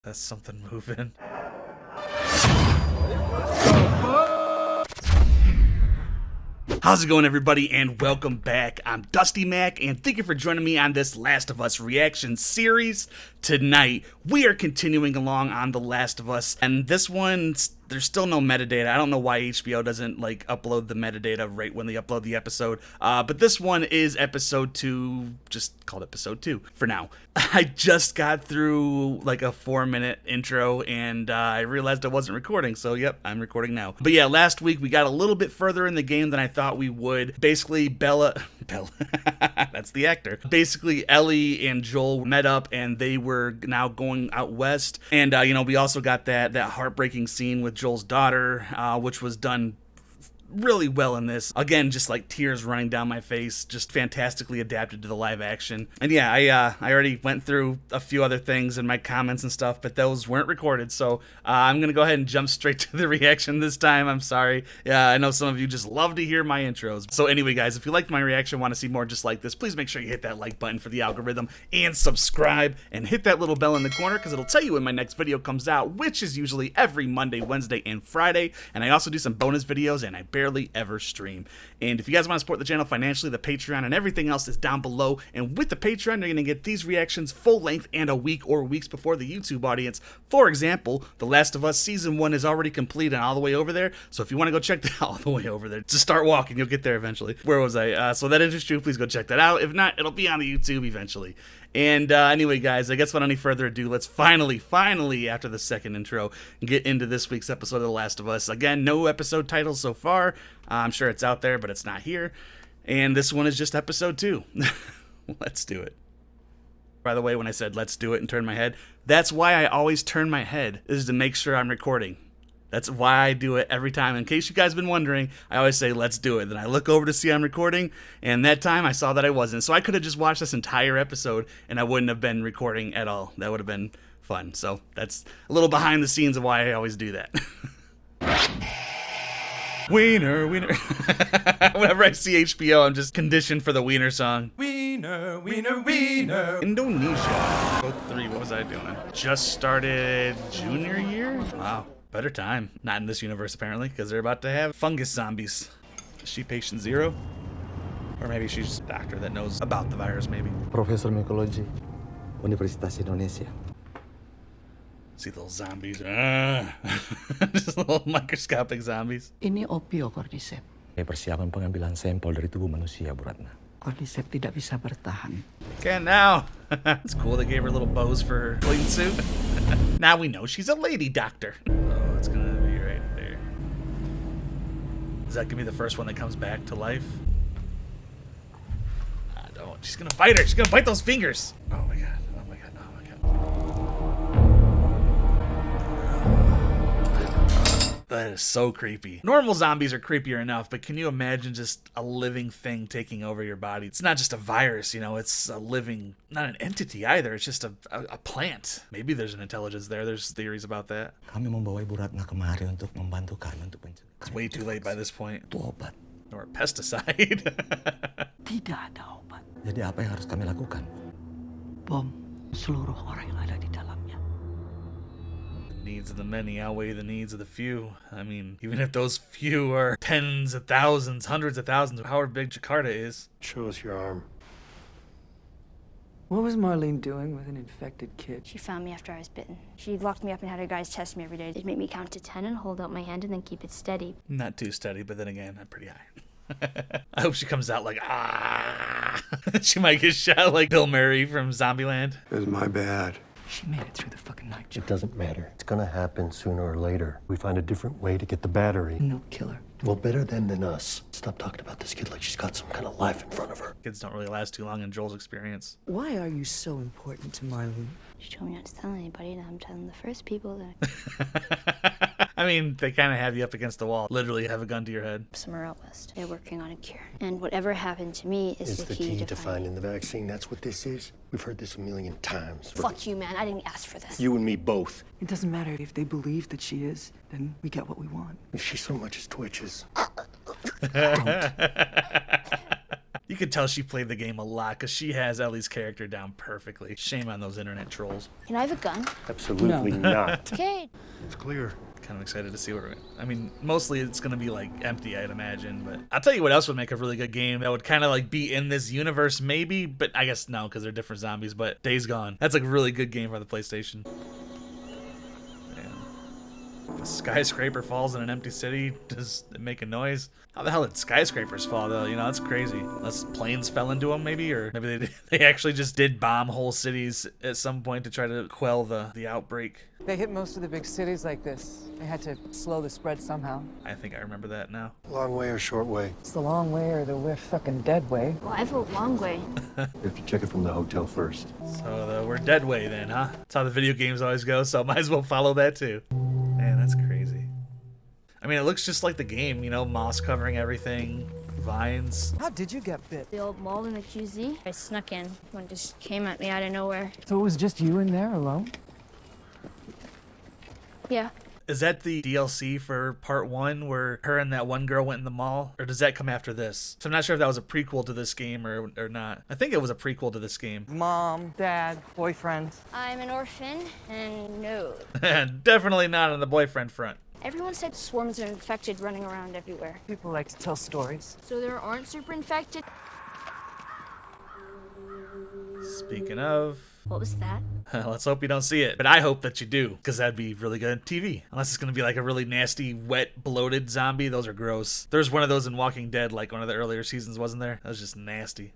That's something moving. How's it going, everybody, and welcome back. I'm Dusty Mac, and thank you for joining me on this Last of Us reaction series. Tonight, we are continuing along on The Last of Us, and this one, there's still no metadata. I don't know why HBO doesn't, upload the metadata right when they upload the episode, but this one is episode 2, just called episode 2 for now. I just got through, a 4-minute intro, and I realized I wasn't recording, so yep, I'm recording now. But yeah, last week we got a little bit further in the game than I thought we would. Basically, Bella, that's the actor. Basically, Ellie and Joel met up, and they were now going out west. And, we also got that heartbreaking scene with Joel's daughter, which was done really well in this. Again, just tears running down my face, just fantastically adapted to the live action. And yeah, I already went through a few other things in my comments and stuff, but those weren't recorded, so I'm gonna go ahead and jump straight to the reaction this time. I'm sorry. Yeah, I know some of you just love to hear my intros. So anyway, guys, if you liked my reaction, want to see more just like this, please make sure you hit that like button for the algorithm and subscribe and hit that little bell in the corner because it'll tell you when my next video comes out, which is usually every Monday, Wednesday, and Friday. And I also do some bonus videos, and I barely ever stream. And if you guys want to support the channel financially, the Patreon and everything else is down below. And with the Patreon, you're going to get these reactions full length and a week or weeks before the YouTube audience. For example, The Last of Us Season 1 is already complete and all the way over there. So if you want to go check that out all the way over there, just start walking, you'll get there eventually. Where was I? So that interests you, please go check that out. If not, it'll be on the YouTube eventually. And anyway, guys, I guess without any further ado, let's finally, after the second intro, get into this week's episode of The Last of Us. Again, no episode titles so far. I'm sure it's out there, but it's not here. And this one is just episode 2. Let's do it. By the way, when I said let's do it and turn my head, that's why I always turn my head, is to make sure I'm recording. That's why I do it every time. In case you guys have been wondering, I always say, let's do it. Then I look over to see I'm recording, and that time I saw that I wasn't. So I could have just watched this entire episode, and I wouldn't have been recording at all. That would have been fun. So that's a little behind the scenes of why I always do that. Wiener, wiener. Whenever I see HBO, I'm just conditioned for the wiener song. Wiener, wiener, wiener. Indonesia. Both 3, what was I doing? Just started junior year? Wow. Better time. Not in this universe, apparently, because they're about to have fungus zombies. Is she patient 0? Or maybe she's just a doctor that knows about the virus, maybe. Profesor Mikologi, Universitas Indonesia. See those zombies? Just little microscopic zombies. Ini opio, Cordyceps. Persiapan pengambilan sampel dari tubuh manusia, Bu Ratna. Cordyceps tidak bisa bertahan. Can't now. It's cool they gave her little bows for her clean suit. Now we know she's a lady doctor. Oh, it's gonna be right there. Is that gonna be the first one that comes back to life? I don't. She's gonna bite her. She's gonna bite those fingers. Oh my god. Oh my god. Oh my god. That is so creepy. Normal zombies are creepier enough, but can you imagine just a living thing taking over your body? It's not just a virus, it's a living, not an entity either. It's just a plant. Maybe there's an intelligence there. There's theories about that. Kami membawa Ibu Ratna kemari untuk membantu kami untuk mencegah. It's way too late by this point. Itu obat. Or a pesticide. Tidak ada obat. Jadi apa yang harus kami lakukan? Bom seluruh orang yang ada di dalamnya. The needs of the many outweigh the needs of the few. I mean, even if those few are tens of thousands, hundreds of thousands, however big Jakarta is. Show us your arm. What was Marlene doing with an infected kid? She found me after I was bitten. She locked me up and had her guys test me every day. They'd make me count to 10 and hold out my hand and then keep it steady. Not too steady, but then again, I'm pretty high. I hope she comes out like, ah. She might get shot like Bill Murray from Zombieland. It was my bad. She made it through the fucking night. It doesn't matter. It's gonna happen sooner or later. We find a different way to get the battery. No killer. Well, better them than us. Stop talking about this kid like she's got some kind of life in front of her. Kids don't really last too long in Joel's experience. Why are you so important to Marlene? She told me not to tell anybody, and I'm telling the first people that I mean, they kind of have you up against the wall. Literally have a gun to your head. somewhere out west. They're working on a cure. And whatever happened to me is It's the key to finding the vaccine. That's what this is. We've heard this a million times. Fuck you, man. I didn't ask for this. You and me both. It doesn't matter if they believe that she is, then we get what we want. If she so much as twitches. You can tell she played the game a lot because she has Ellie's character down perfectly. Shame on those internet trolls. Can I have a gun? Absolutely not. Okay. It's clear. Kind of excited to see where I mean, mostly it's going to be like empty, I'd imagine. But I'll tell you what else would make a really good game that would kind of like be in this universe, maybe. But I guess no, because they're different zombies. But Days Gone. That's like a really good game for the PlayStation. If a skyscraper falls in an empty city, does it make a noise? How the hell did skyscrapers fall, though? You know, that's crazy. Unless planes fell into them, maybe? Or maybe they actually just did bomb whole cities at some point to try to quell the outbreak. They hit most of the big cities like this. They had to slow the spread somehow. I think I remember that now. Long way or short way? It's the long way or the we're fucking dead way. Well, I vote long way. You have to check it from the hotel first. So the we're dead way then, huh? That's how the video games always go, so might as well follow that too. Man, that's crazy. I mean, it looks just like the game, you know, moss covering everything, vines. How did you get bit? The old mall in the QZ. I snuck in. One just came at me out of nowhere. So it was just you in there alone? Yeah. Is that the DLC for part 1 where her and that one girl went in the mall? Or does that come after this? So I'm not sure if that was a prequel to this game or not. I think it was a prequel to this game. Mom, dad, boyfriend. I'm an orphan, and no. Definitely not on the boyfriend front. Everyone said swarms are infected running around everywhere. People like to tell stories. So there aren't super infected? Speaking of... What was that? Let's hope you don't see it. But I hope that you do, because that'd be really good on TV. Unless it's going to be like a really nasty, wet, bloated zombie. Those are gross. There's one of those in Walking Dead, like one of the earlier seasons, wasn't there? That was just nasty.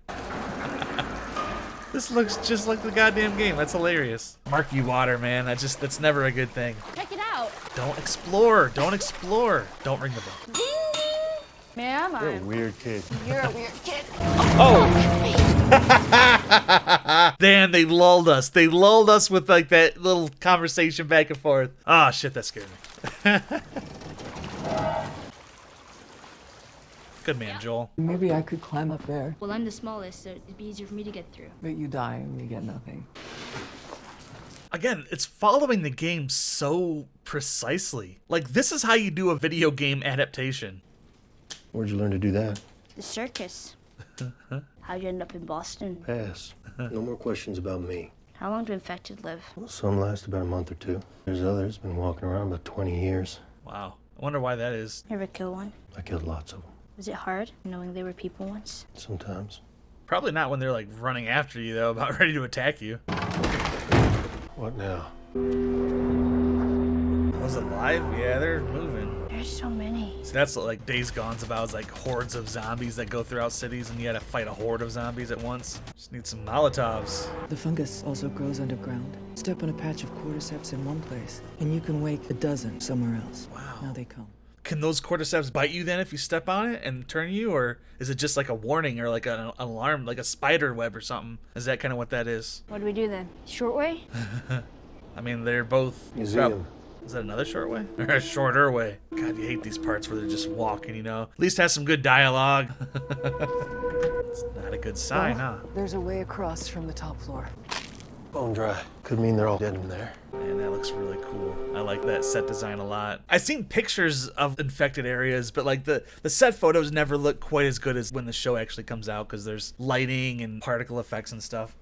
This looks just like the goddamn game. That's hilarious. Murky water, man. That's never a good thing. Check it out. Don't explore. Don't explore. Don't ring the bell. Ding, ding. Ma'am, You're a weird kid. You're a weird kid. Oh! Damn, they lulled us. They lulled us with like that little conversation back and forth. Ah, shit, that scared me. Good man, Joel. Maybe I could climb up there, Well, I'm the smallest, so it'd be easier for me to get through. but you die and you get nothing. Again, it's following the game so precisely. Like, this is how you do a video game adaptation. Where'd you learn to do that? The circus. How'd you end up in Boston? Pass. No more questions about me. How long do infected live? Well, some last about a month or two. There's others been walking around about 20 years. Wow. I wonder why that is. You ever kill one? I killed lots of them. Was it hard, knowing they were people once? Sometimes. Probably not when they're like running after you, though, about ready to attack you. What now? Was it live? Yeah, they're moving. There's so many. So that's what like Days Gone's about, is like hordes of zombies that go throughout cities and you gotta fight a horde of zombies at once. Just need some Molotovs. The fungus also grows underground. Step on a patch of cordyceps in one place, and you can wake a dozen somewhere else. Wow. Now they come. Can those cordyceps bite you then if you step on it and turn you, or is it just like a warning or like an alarm, like a spider web or something? Is that kind of what that is? What do we do then? Short way? I mean, they're both... Museum. Is that another short way? Or a shorter way? God, you hate these parts where they're just walking, you know? At least has some good dialogue. It's not a good sign, huh? There's a way across from the top floor. Bone dry. Could mean they're all dead in there. Man, that looks really cool. I like that set design a lot. I've seen pictures of infected areas, but like the set photos never look quite as good as when the show actually comes out because there's lighting and particle effects and stuff.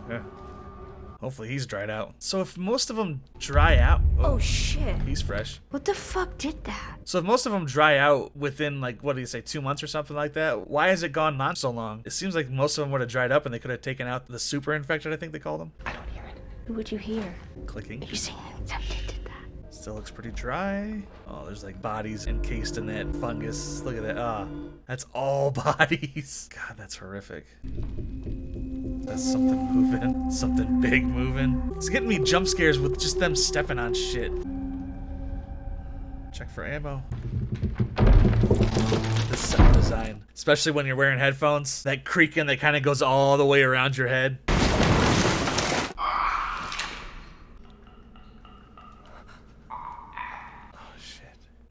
Yeah. Hopefully he's dried out. So if most of them dry out... Oh shit. He's fresh. What the fuck did that? So if most of them dry out within like, what do you say, 2 months or something like that, why has it gone on so long? It seems like most of them would have dried up and they could have taken out the super infected, I think they call them. I don't hear it. Who would you hear? Clicking. Are you saying an infected did that? Still looks pretty dry. Oh, there's like bodies encased in that fungus. Look at that. Ah, that's all bodies. God, that's horrific. That's something moving. Something big moving. It's getting me jump scares with just them stepping on shit. Check for ammo. This set design. Especially when you're wearing headphones. That creaking that kind of goes all the way around your head.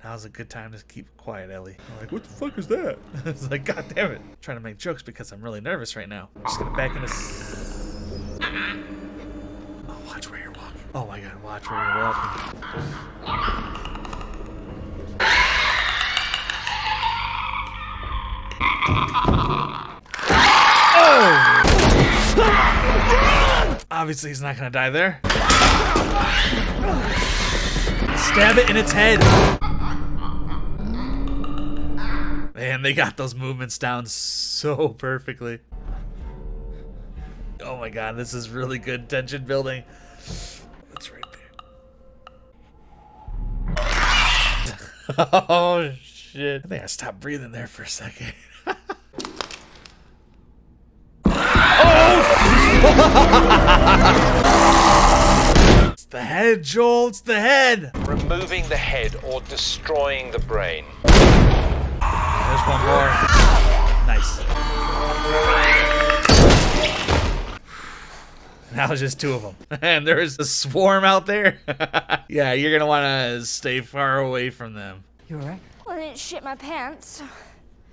Now's a good time to keep quiet, Ellie. I'm like, what the fuck is that? It's like, god damn it. I'm trying to make jokes because I'm really nervous right now. I'm just gonna back into... Oh, watch where you're walking. Oh my god, watch where you're walking. Obviously, he's not gonna die there. Stab it in its head. Man, they got those movements down so perfectly. Oh my god, this is really good tension building. It's right there. Oh shit. I think I stopped breathing there for a second. Oh! It's the head, Joel. It's the head. Removing the head or destroying the brain. There's one more. Nice. Now it's just two of them. And there's a swarm out there. Yeah, you're gonna wanna stay far away from them. You alright? Well, I didn't shit my pants.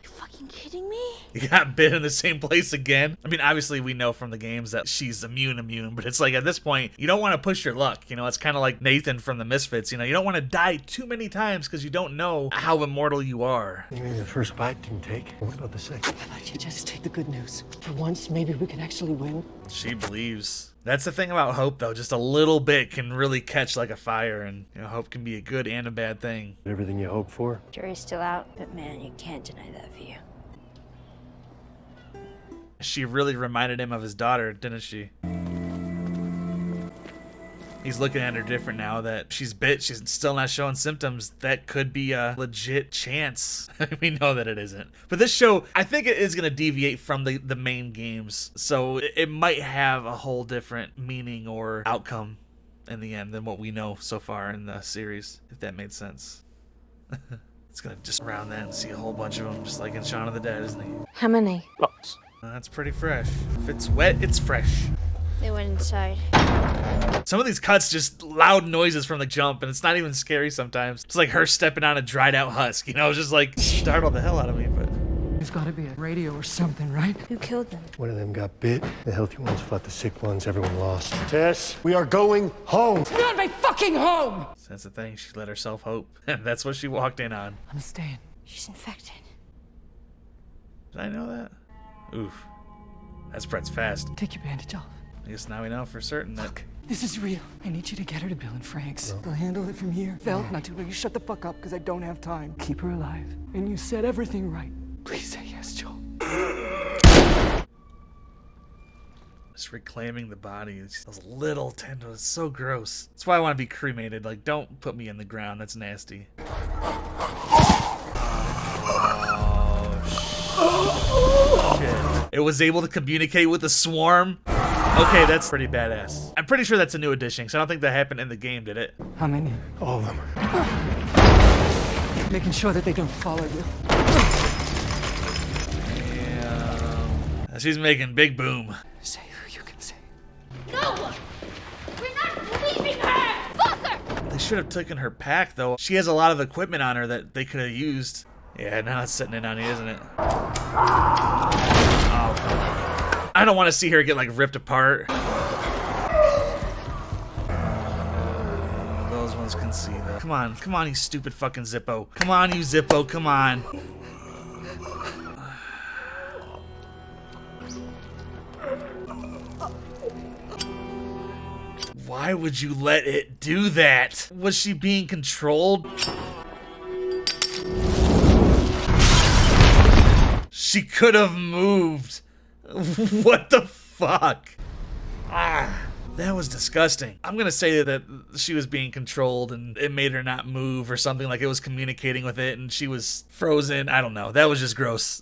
You fucking kidding me? You got bit in the same place again. I mean, obviously we know from the games that she's immune, but it's like at this point, you don't want to push your luck. You know, it's kind of like Nathan from the Misfits. You know, you don't want to die too many times because you don't know how immortal you are. You mean the first bite didn't take? What about the second? Why don't you just take the good news? For once, maybe we can actually win. She believes. That's the thing about hope, though. Just a little bit can really catch like a fire, and you know, hope can be a good and a bad thing. Everything you hoped for? Jury's still out, but man, you can't deny that view. She really reminded him of his daughter, didn't she? He's looking at her different now that she's bit. She's still not showing symptoms. That could be a legit chance. We know that it isn't. But this show, I think it is going to deviate from the main games. So it might have a whole different meaning or outcome in the end than what we know so far in the series, if that made sense. It's going to just around that and see a whole bunch of them, just like in Shaun of the Dead, isn't he? How many? That's pretty fresh. If it's wet, it's fresh. They went inside. Some of these cuts, just loud noises from the jump, and it's not even scary sometimes. It's like her stepping on a dried out husk, you know, it's just like startled the hell out of me, but... There's gotta be a radio or something, right? Who killed them? One of them got bit. The healthy ones fought the sick ones. Everyone lost. Tess, we are going home. Not my fucking home! So that's the thing, she let herself hope. And that's what she walked in on. I'm staying. She's infected. Did I know that? Oof. That spreads fast. Take your bandage off. I guess now we know for certain that... Look, this is real. I need you to get her to Bill and Frank's. I'll handle it from here. Vel, not too long. You shut the fuck up, because I don't have time. Keep her alive. And you said everything right. Please say yes, Joel. Just reclaiming the body. Those little tendrils. It's so gross. That's why I want to be cremated. Like, don't put me in the ground. That's nasty. Oh, shit. It was able to communicate with the swarm. Okay, that's pretty badass. I'm pretty sure that's a new addition, because I don't think that happened in the game, did it? How many? All of them. Making sure that they don't follow you. Yeah. She's making big boom. Say who you can say. No! We're not leaving her! Fuck her! They should have taken her pack, though. She has a lot of equipment on her that they could have used. Yeah, now it's setting in on you, isn't it? Oh, come on. I don't want to see her get, like, ripped apart. Those ones can see that. Come on, you stupid fucking Zippo. Come on, you Zippo, come on. Why would you let it do that? Was she being controlled? She could have moved. What the fuck? Ah, that was disgusting. I'm gonna say that she was being controlled and it made her not move or something, like it was communicating with it and she was frozen. I don't know. That was just gross.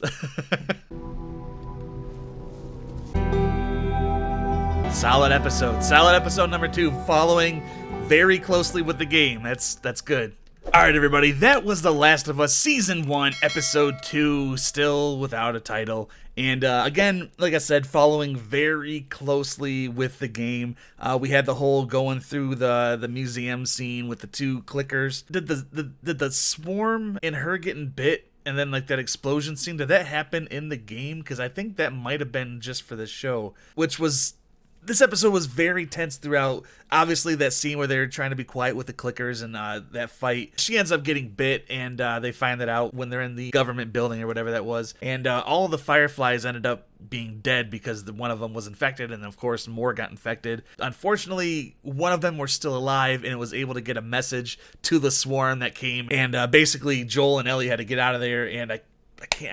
Solid episode. Solid episode number 2, following very closely with the game. That's good. Alright everybody, that was The Last of Us Season 1, Episode 2, still without a title. And again, like I said, following very closely with the game. We had the whole going through the museum scene with the 2 clickers. Did the swarm and her getting bit and then like that explosion scene, did that happen in the game? Because I think that might have been just for the show, which was This episode was very tense throughout. Obviously, that scene where they're trying to be quiet with the clickers and that fight. She ends up getting bit, and they find that out when they're in the government building or whatever that was. And all of the Fireflies ended up being dead because one of them was infected, and of course, more got infected. Unfortunately, one of them were still alive, and it was able to get a message to the swarm that came. And basically, Joel and Ellie had to get out of there, and I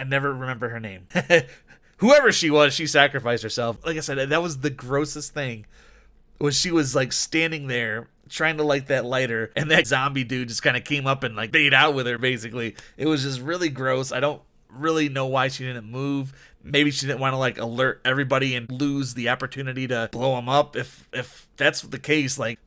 never remember her name. Whoever she was, she sacrificed herself. Like I said, that was the grossest thing. Was she was like standing there trying to light that lighter, and that zombie dude just kind of came up and like made out with her, basically. It was just really gross. I don't really know why she didn't move. Maybe she didn't want to like alert everybody and lose the opportunity to blow them up. If that's the case, like,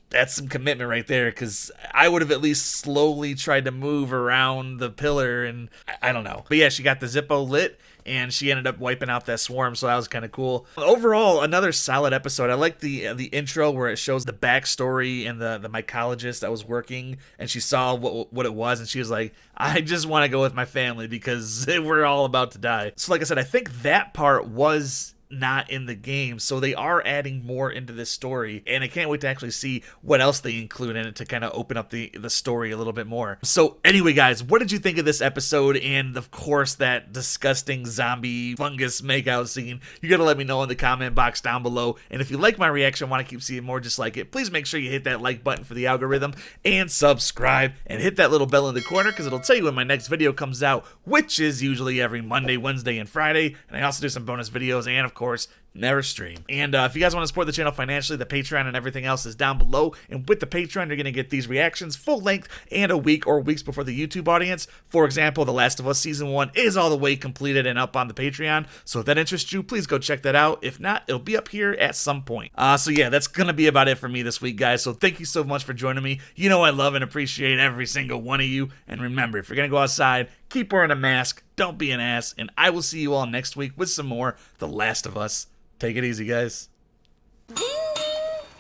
that's some commitment right there, because I would have at least slowly tried to move around the pillar, and I don't know. But yeah, she got the Zippo lit, and she ended up wiping out that swarm, so that was kind of cool. Overall, another solid episode. I like the intro where it shows the backstory and the mycologist that was working, and she saw what it was, and she was like, I just want to go with my family because we're all about to die. So like I said, I think that part was not in the game, so they are adding more into this story, and I can't wait to actually see what else they include in it to kind of open up the story a little bit more. So anyway, guys, what did you think of this episode, and of course that disgusting zombie fungus makeout scene? You gotta let me know in the comment box down below, and if you like my reaction, want to keep seeing more just like it, please make sure you hit that like button for the algorithm, and subscribe, and hit that little bell in the corner, because it'll tell you when my next video comes out, which is usually every Monday, Wednesday, and Friday, and I also do some bonus videos, and of course, never stream. And if you guys want to support the channel financially, the Patreon and everything else is down below. And with the Patreon, you're going to get these reactions full length and a week or weeks before the YouTube audience. For example, The Last of Us Season 1 is all the way completed and up on the Patreon. So if that interests you, please go check that out. If not, it'll be up here at some point. So yeah, that's going to be about it for me this week, guys. So thank you so much for joining me. You know I love and appreciate every single one of you. And remember, if you're going to go outside, keep wearing a mask, don't be an ass, and I will see you all next week with some more The Last of Us. Take it easy, guys.